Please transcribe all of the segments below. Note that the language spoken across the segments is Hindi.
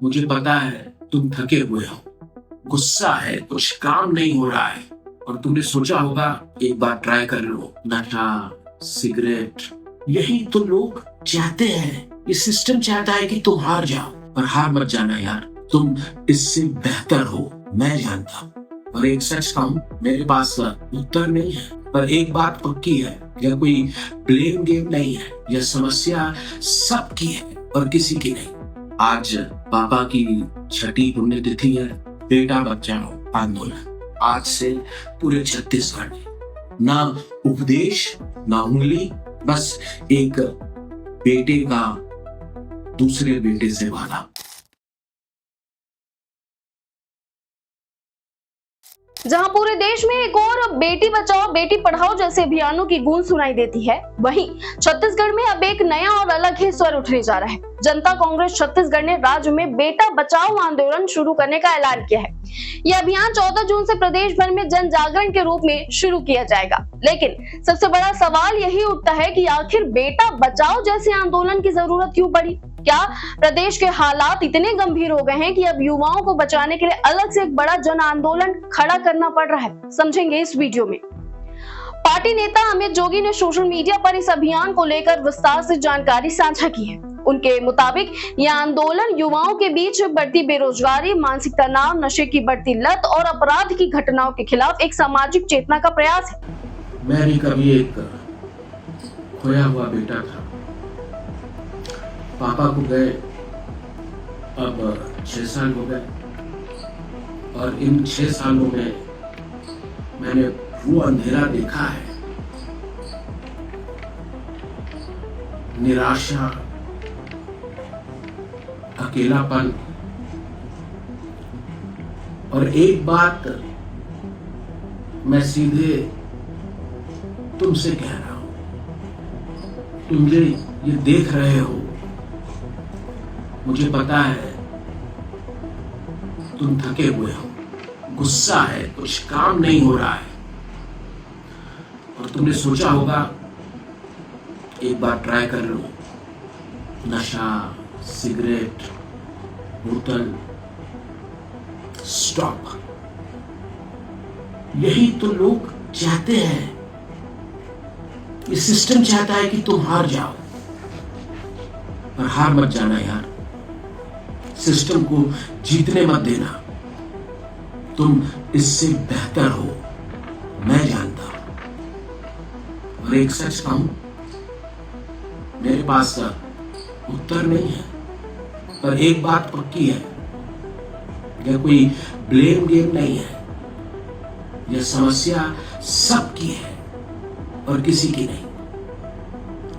मुझे पता है तुम थके हुए हो, गुस्सा है, कुछ काम नहीं हो रहा है और तुमने सोचा होगा एक बार ट्राई कर लो। नशा, सिगरेट, यही तो लोग चाहते हैं। ये सिस्टम चाहता है कि तुम हार जाओ, पर हार मत जाना यार, तुम इससे बेहतर हो, मैं जानता हूँ। और एक सच कहूं, मेरे पास उत्तर नहीं है, पर एक बात पक्की है, यह कोई ब्लेम गेम नहीं है, यह समस्या सबकी है और किसी की नहीं। आज पापा की छठी पुण्यतिथि है। बेटा बचाओ आंदोलन आज से पूरे छत्तीसगढ़ में, ना उपदेश ना उंगली, बस एक बेटे का दूसरे बेटे से वादा। जहां पूरे देश में एक और बेटी बचाओ बेटी पढ़ाओ जैसे अभियानों की गूंज सुनाई देती है, वहीं छत्तीसगढ़ में अब एक नया और अलग ही स्वर उठने जा रहा है। जनता कांग्रेस छत्तीसगढ़ ने राज्य में बेटा बचाओ आंदोलन शुरू करने का ऐलान किया है। यह अभियान 14 जून से प्रदेश भर में जन जागरण के रूप में शुरू किया जाएगा। लेकिन सबसे बड़ा सवाल यही उठता है कि आखिर बेटा बचाओ जैसे आंदोलन की जरूरत क्यों पड़ी? क्या प्रदेश के हालात इतने गंभीर हो गए हैं कि अब युवाओं को बचाने के लिए अलग से एक बड़ा जन आंदोलन खड़ा करना पड़ रहा है? समझेंगे इस वीडियो में। पार्टी नेता अमित जोगी ने सोशल मीडिया पर इस अभियान को लेकर विस्तार से जानकारी साझा की है। उनके मुताबिक यह आंदोलन युवाओं के बीच बढ़ती बेरोजगारी, मानसिक तनाव, नशे की बढ़ती लत और अपराध की घटनाओं के खिलाफ एक सामाजिक चेतना का प्रयास है। मैं भी कभी एक खोया हुआ बेटा था। पापा को गए अब 6 साल हो गए और इन 6 सालों में मैंने वो अंधेरा देखा है, निराशा, अकेलापन। और एक बात मैं सीधे तुमसे कह रहा हूं, तुम ये देख रहे हो, मुझे पता है तुम थके हुए हो, गुस्सा है, कुछ काम नहीं हो रहा है और तुमने सोचा होगा एक बार ट्राई कर लो। नशा, सिगरेट, बोतल, स्टॉप, यही तो लोग चाहते हैं। ये सिस्टम चाहता है कि तुम हार जाओ, पर हार मत जाना यार, सिस्टम को जीतने मत देना, तुम इससे बेहतर हो, मैं जानता हूं। और एक सच कहूं, मेरे पास उत्तर नहीं है, पर एक बात पक्की है, यह कोई ब्लेम गेम नहीं है, यह समस्या सबकी है और किसी की नहीं।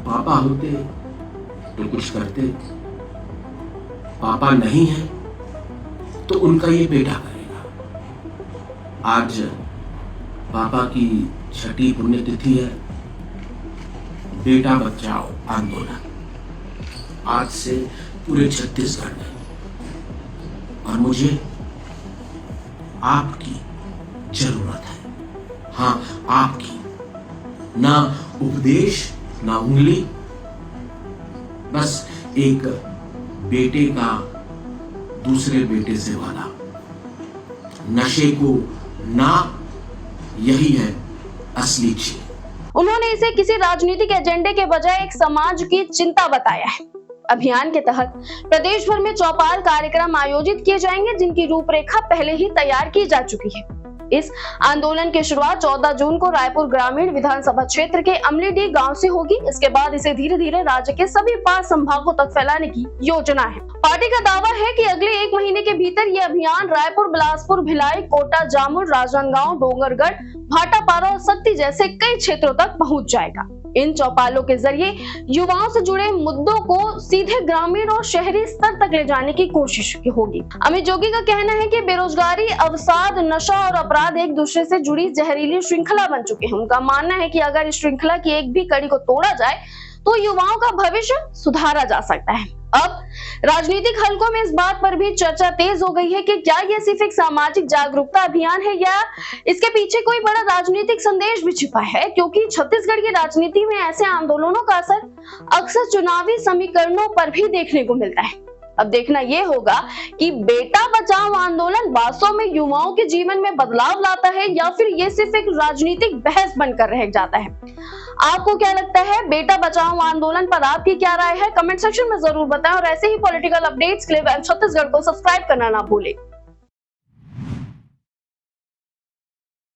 पापा होते तो कुछ करते, पापा नहीं है तो उनका ये बेटा करेगा। आज पापा की छठी पुण्यतिथि है। बेटा बचाओ आंदोलन आज से पूरे छत्तीसगढ़ में, और मुझे आपकी जरूरत है। हाँ, आपकी, ना उपदेश ना उंगली, बस एक बेटे का दूसरे बेटे से वादा। नशे को ना, यही है असली चीज। उन्होंने इसे किसी राजनीतिक एजेंडे के बजाय एक समाज की चिंता बताया है। अभियान के तहत प्रदेश भर में चौपाल कार्यक्रम आयोजित किए जाएंगे, जिनकी रूपरेखा पहले ही तैयार की जा चुकी है। इस आंदोलन की शुरुआत 14 जून को रायपुर ग्रामीण विधानसभा क्षेत्र के अमलीडीह गांव से होगी। इसके बाद इसे धीरे धीरे राज्य के सभी 5 संभागों तक फैलाने की योजना है। पार्टी का दावा है कि अगले 1 महीने के भीतर यह अभियान रायपुर, बिलासपुर, भिलाई, कोटा, जामुल, राजनांदगांव, डोंगरगढ़, भाटापारा और सत्ती जैसे कई क्षेत्रों तक पहुंच जाएगा। इन चौपालों के जरिए युवाओं से जुड़े मुद्दों को सीधे ग्रामीण और शहरी स्तर तक ले जाने की कोशिश होगी। अमित जोगी का कहना है कि बेरोजगारी, अवसाद, नशा और अपराध एक दूसरे से जुड़ी जहरीली श्रृंखला बन चुके हैं। उनका मानना है कि अगर इस श्रृंखला की एक भी कड़ी को तोड़ा जाए तो युवाओं का भविष्य सुधारा जा सकता है। अब राजनीतिक हलकों में इस बात पर भी चर्चा तेज हो गई है कि क्या यह सिर्फ एक सामाजिक जागरूकता अभियान है या इसके पीछे कोई बड़ा राजनीतिक संदेश भी छिपा है, क्योंकि छत्तीसगढ़ की राजनीति में ऐसे आंदोलनों का असर अक्सर चुनावी समीकरणों पर भी देखने को मिलता है। अब देखना ये होगा कि बेटा बचाओ आंदोलन वास्तव में युवाओं के जीवन में बदलाव लाता है या फिर ये सिर्फ एक राजनीतिक बहस बनकर रह जाता है। आपको क्या लगता है, बेटा बचाओ आंदोलन पर आपकी क्या राय है? कमेंट सेक्शन में जरूर बताएं और ऐसे ही पॉलिटिकल अपडेट्स के लिए वेब छत्तीसगढ़ को सब्सक्राइब करना ना भूलें।